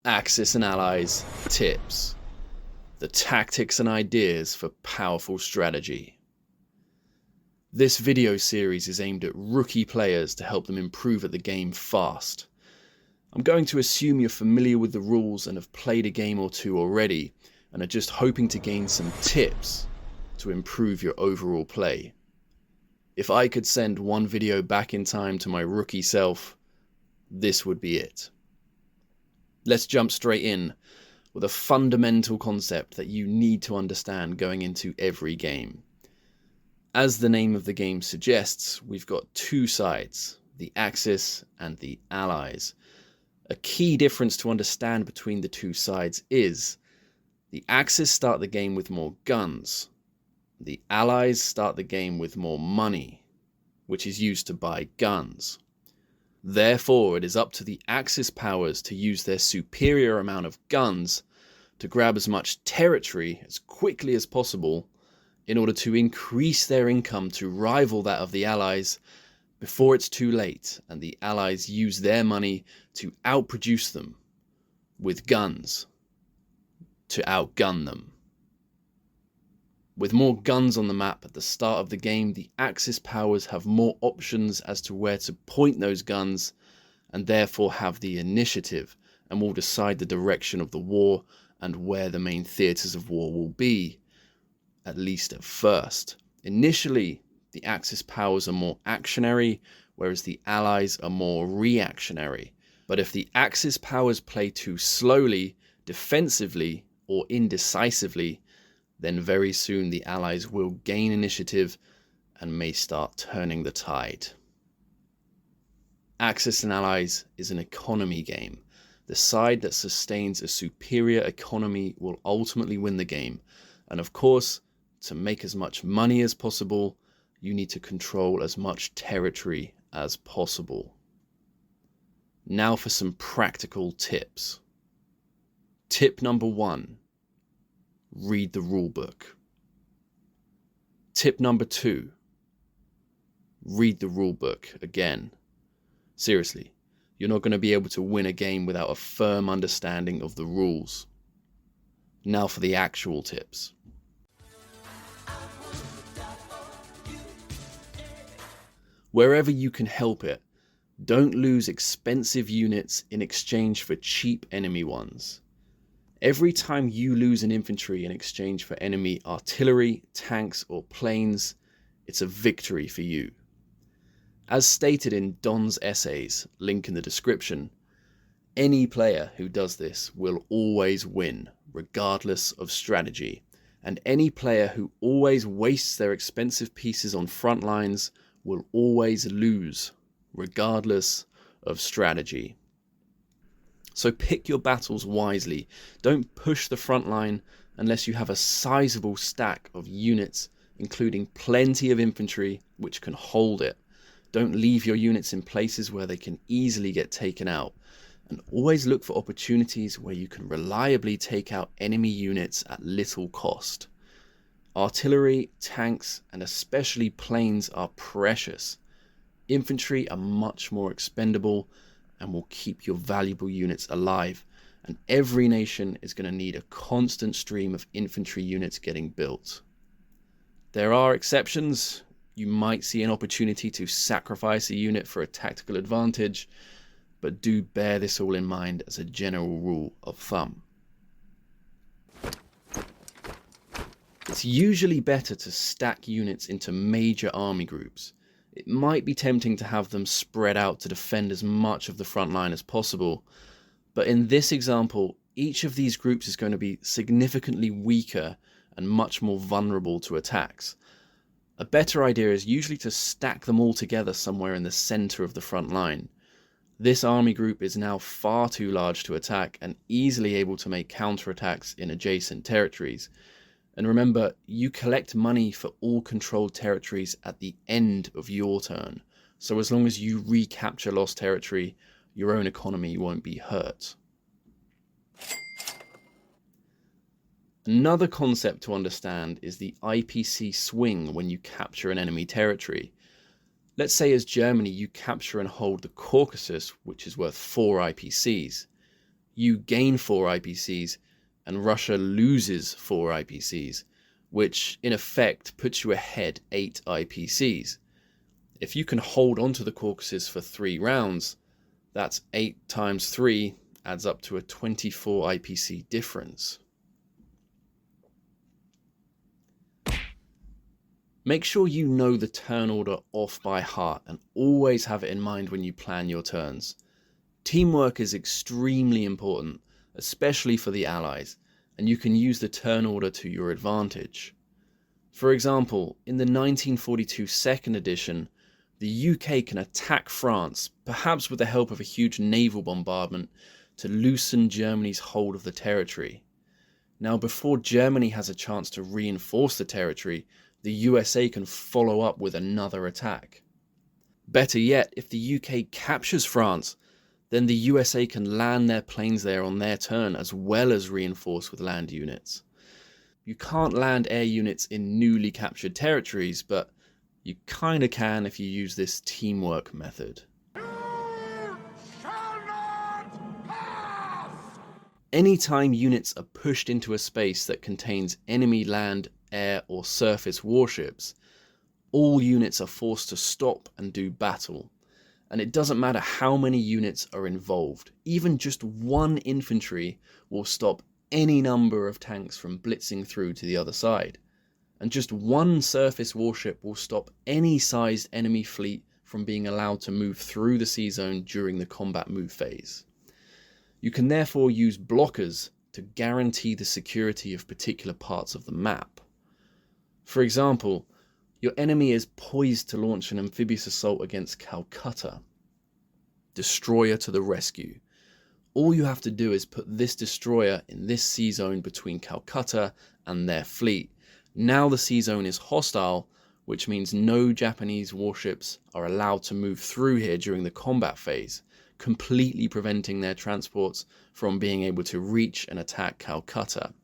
Axis and Allies Tips. The tactics and ideas for powerful strategy. This video series is aimed at rookie players to help them improve at the game fast. I'm going to assume you're familiar with the rules and have played a game or two already and are just hoping to gain some tips to improve your overall play. If I could send one video back in time to my rookie self, this would be it. Let's jump straight in with a fundamental concept that you need to understand going into every game. As the name of the game suggests, we've got two sides, the Axis and the Allies. A key difference to understand between the two sides is the Axis start the game with more guns. The Allies start the game with more money, which is used to buy guns. Therefore, it is up to the Axis powers to use their superior amount of guns to grab as much territory as quickly as possible in order to increase their income to rival that of the Allies before it's too late and the Allies use their money to outproduce them with guns to outgun them. With more guns on the map at the start of the game, the Axis powers have more options as to where to point those guns and therefore have the initiative and will decide the direction of the war and where the main theatres of war will be, at least at first. Initially, the Axis powers are more actionary, whereas the Allies are more reactionary. But if the Axis powers play too slowly, defensively, or indecisively, then very soon the Allies will gain initiative and may start turning the tide. Axis and Allies is an economy game. The side that sustains a superior economy will ultimately win the game. And of course, to make as much money as possible, you need to control as much territory as possible. Now for some practical tips. Tip number 1. Read the rulebook. Tip number 2. Read the rulebook again. Seriously, you're not going to be able to win a game without a firm understanding of the rules. Now for the actual tips. Wherever you can help it, don't lose expensive units in exchange for cheap enemy ones. Every time you lose an infantry in exchange for enemy artillery, tanks, or planes, it's a victory for you. As stated in Don's essays, link in the description, any player who does this will always win, regardless of strategy, and any player who always wastes their expensive pieces on front lines will always lose, regardless of strategy. So pick your battles wisely. Don't push the front line unless you have a sizable stack of units, including plenty of infantry which can hold it. Don't leave your units in places where they can easily get taken out. And always look for opportunities where you can reliably take out enemy units at little cost. Artillery, tanks, and especially planes are precious. Infantry are much more expendable and will keep your valuable units alive, and every nation is going to need a constant stream of infantry units getting built. There are exceptions. You might see an opportunity to sacrifice a unit for a tactical advantage, but do bear this all in mind as a general rule of thumb. It's usually better to stack units into major army groups. It might be tempting to have them spread out to defend as much of the front line as possible, but in this example, each of these groups is going to be significantly weaker and much more vulnerable to attacks. A better idea is usually to stack them all together somewhere in the center of the front line. This army group is now far too large to attack and easily able to make counterattacks in adjacent territories. And remember, you collect money for all controlled territories at the end of your turn. So as long as you recapture lost territory, your own economy won't be hurt. Another concept to understand is the IPC swing when you capture an enemy territory. Let's say as Germany you capture and hold the Caucasus, which is worth 4 IPCs. you gain 4 IPCs and Russia loses 4 IPCs, which in effect puts you ahead 8 IPCs. If you can hold on to the Caucasus for 3 rounds, that's 8 times 3 adds up to a 24 IPC difference. Make sure you know the turn order off by heart and always have it in mind when you plan your turns. Teamwork is extremely important, especially for the Allies, and you can use the turn order to your advantage. For example, in the 1942 second edition, the UK can attack France, perhaps with the help of a huge naval bombardment, to loosen Germany's hold of the territory. Now, before Germany has a chance to reinforce the territory, the USA can follow up with another attack. Better yet, if the UK captures France, then the USA can land their planes there on their turn as well as reinforce with land units. You can't land air units in newly captured territories, but you kinda can if you use this teamwork method. Anytime units are pushed into a space that contains enemy land, air, or surface warships, all units are forced to stop and do battle. And it doesn't matter how many units are involved. Even just 1 infantry will stop any number of tanks from blitzing through to the other side. And just 1 surface warship will stop any sized enemy fleet from being allowed to move through the sea zone during the combat move phase. You can therefore use blockers to guarantee the security of particular parts of the map. For example, your enemy is poised to launch an amphibious assault against Calcutta. Destroyer to the rescue. All you have to do is put this destroyer in this sea zone between Calcutta and their fleet. Now the sea zone is hostile, which means no Japanese warships are allowed to move through here during the combat phase, completely preventing their transports from being able to reach and attack Calcutta.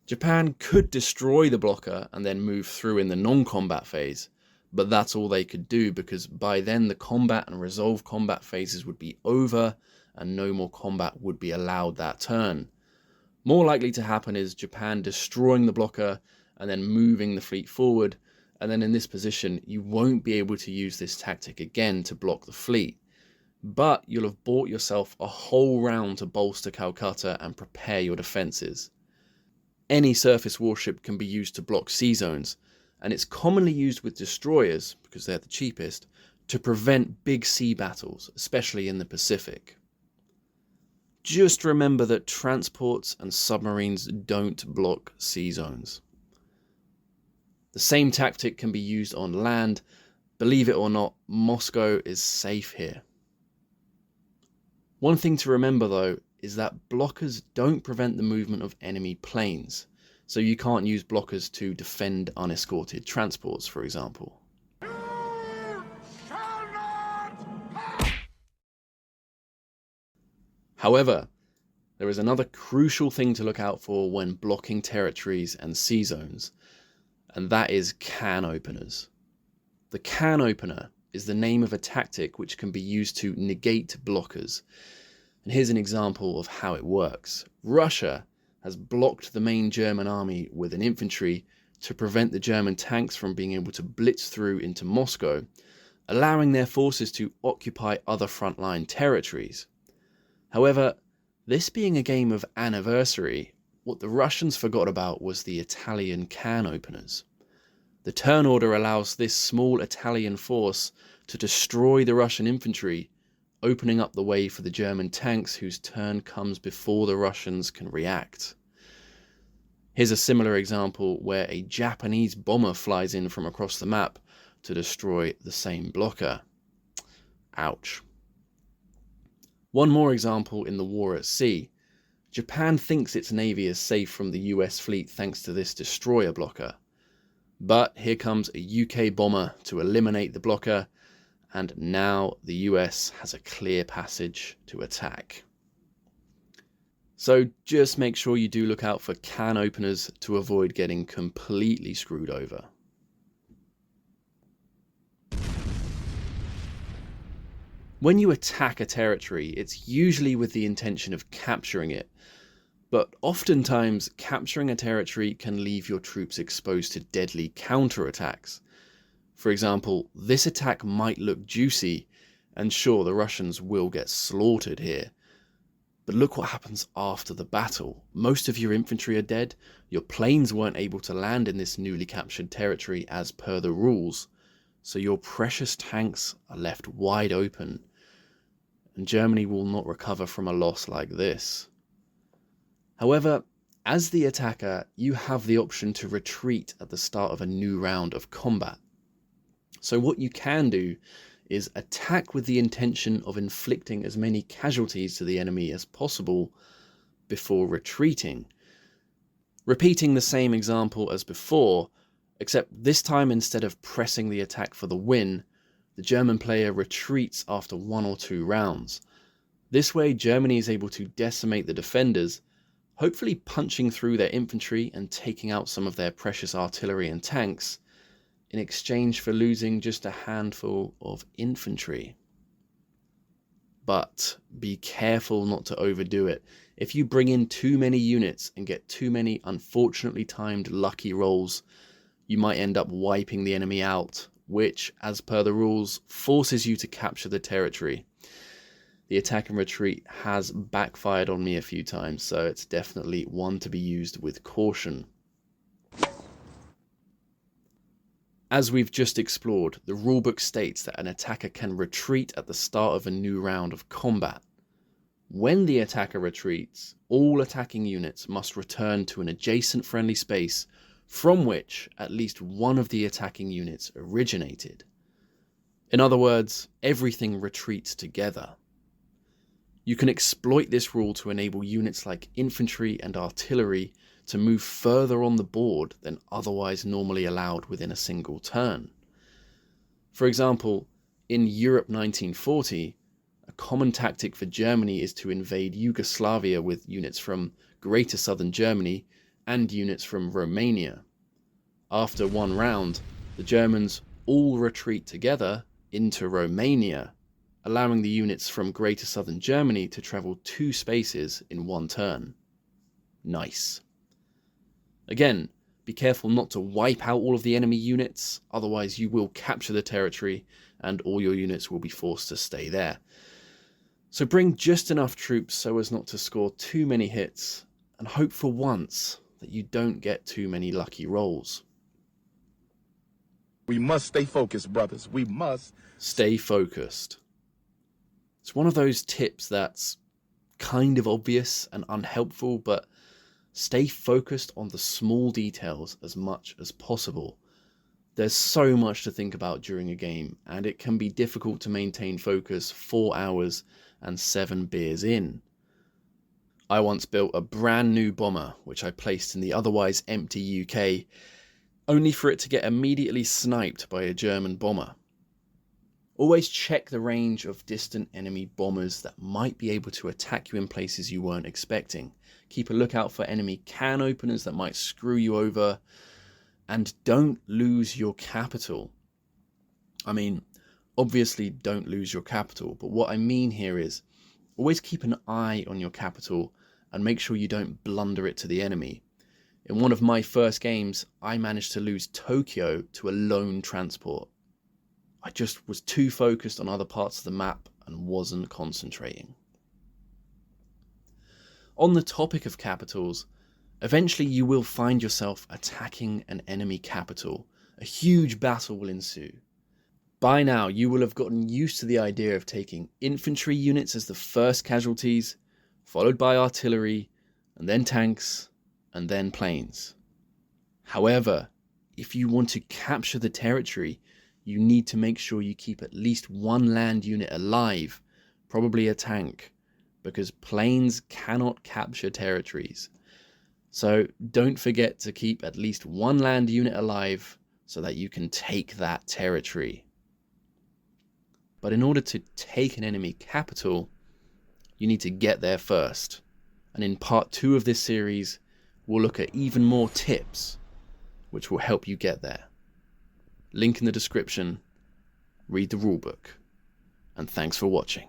Japan could destroy the blocker and then move through in the non-combat phase, but that's all they could do because by then the combat and resolve combat phases would be over and no more combat would be allowed that turn. More likely to happen is Japan destroying the blocker and then moving the fleet forward, and then in this position you won't be able to use this tactic again to block the fleet. But you'll have bought yourself a whole round to bolster Calcutta and prepare your defences. Any surface warship can be used to block sea zones, and it's commonly used with destroyers, because they're the cheapest, to prevent big sea battles, especially in the Pacific. Just remember that transports and submarines don't block sea zones. The same tactic can be used on land. Believe it or not, Moscow is safe here. One thing to remember though is that blockers don't prevent the movement of enemy planes, so you can't use blockers to defend unescorted transports, for example. However, there is another crucial thing to look out for when blocking territories and sea zones, and that is can openers. The can opener is the name of a tactic which can be used to negate blockers. And here's an example of how it works. Russia has blocked the main German army with an infantry to prevent the German tanks from being able to blitz through into Moscow, allowing their forces to occupy other frontline territories. However, this being a game of anniversary, what the Russians forgot about was the Italian can openers. The turn order allows this small Italian force to destroy the Russian infantry, opening up the way for the German tanks whose turn comes before the Russians can react. Here's a similar example where a Japanese bomber flies in from across the map to destroy the same blocker. Ouch. One more example in the war at sea. Japan thinks its navy is safe from the US fleet thanks to this destroyer blocker. But here comes a UK bomber to eliminate the blocker, and now the US has a clear passage to attack. So just make sure you do look out for can openers to avoid getting completely screwed over. When you attack a territory, it's usually with the intention of capturing it, but oftentimes capturing a territory can leave your troops exposed to deadly counterattacks. For example, this attack might look juicy, and sure, the Russians will get slaughtered here. But look what happens after the battle. Most of your infantry are dead, your planes weren't able to land in this newly captured territory as per the rules, so your precious tanks are left wide open, and Germany will not recover from a loss like this. However, as the attacker, you have the option to retreat at the start of a new round of combat. So what you can do is attack with the intention of inflicting as many casualties to the enemy as possible before retreating. Repeating the same example as before, except this time instead of pressing the attack for the win, the German player retreats after 1 or 2 rounds. This way Germany is able to decimate the defenders, hopefully punching through their infantry and taking out some of their precious artillery and tanks, in exchange for losing just a handful of infantry. But be careful not to overdo it. If you bring in too many units and get too many unfortunately timed lucky rolls, you might end up wiping the enemy out, which, as per the rules, forces you to capture the territory. The attack and retreat has backfired on me a few times, so it's definitely one to be used with caution. As we've just explored, the rulebook states that an attacker can retreat at the start of a new round of combat. When the attacker retreats, all attacking units must return to an adjacent friendly space from which at least one of the attacking units originated. In other words, everything retreats together. You can exploit this rule to enable units like infantry and artillery to move further on the board than otherwise normally allowed within a single turn. For example, in Europe 1940, a common tactic for Germany is to invade Yugoslavia with units from Greater Southern Germany and units from Romania. After 1 round, the Germans all retreat together into Romania, allowing the units from Greater Southern Germany to travel 2 spaces in 1 turn. Nice. Again, be careful not to wipe out all of the enemy units, otherwise you will capture the territory and all your units will be forced to stay there. So bring just enough troops so as not to score too many hits, and hope for once that you don't get too many lucky rolls. We must stay focused, brothers. We must stay focused. It's one of those tips that's kind of obvious and unhelpful, but stay focused on the small details as much as possible. There's so much to think about during a game, and it can be difficult to maintain focus 4 hours and 7 beers in. I once built a brand new bomber, which I placed in the otherwise empty UK, only for it to get immediately sniped by a German bomber. Always check the range of distant enemy bombers that might be able to attack you in places you weren't expecting. Keep a lookout for enemy can openers that might screw you over. And don't lose your capital. I mean, obviously don't lose your capital, but what I mean here is always keep an eye on your capital and make sure you don't blunder it to the enemy. In one of my first games, I managed to lose Tokyo to a lone transport. I just was too focused on other parts of the map and wasn't concentrating. On the topic of capitals, eventually you will find yourself attacking an enemy capital. A huge battle will ensue. By now, you will have gotten used to the idea of taking infantry units as the first casualties, followed by artillery, and then tanks, and then planes. However, if you want to capture the territory, you need to make sure you keep at least 1 land unit alive, probably a tank, because planes cannot capture territories. So don't forget to keep at least 1 land unit alive so that you can take that territory. But in order to take an enemy capital, you need to get there first. And in part 2 of this series, we'll look at even more tips which will help you get there. Link in the description. Read the rulebook. and thanks for watching.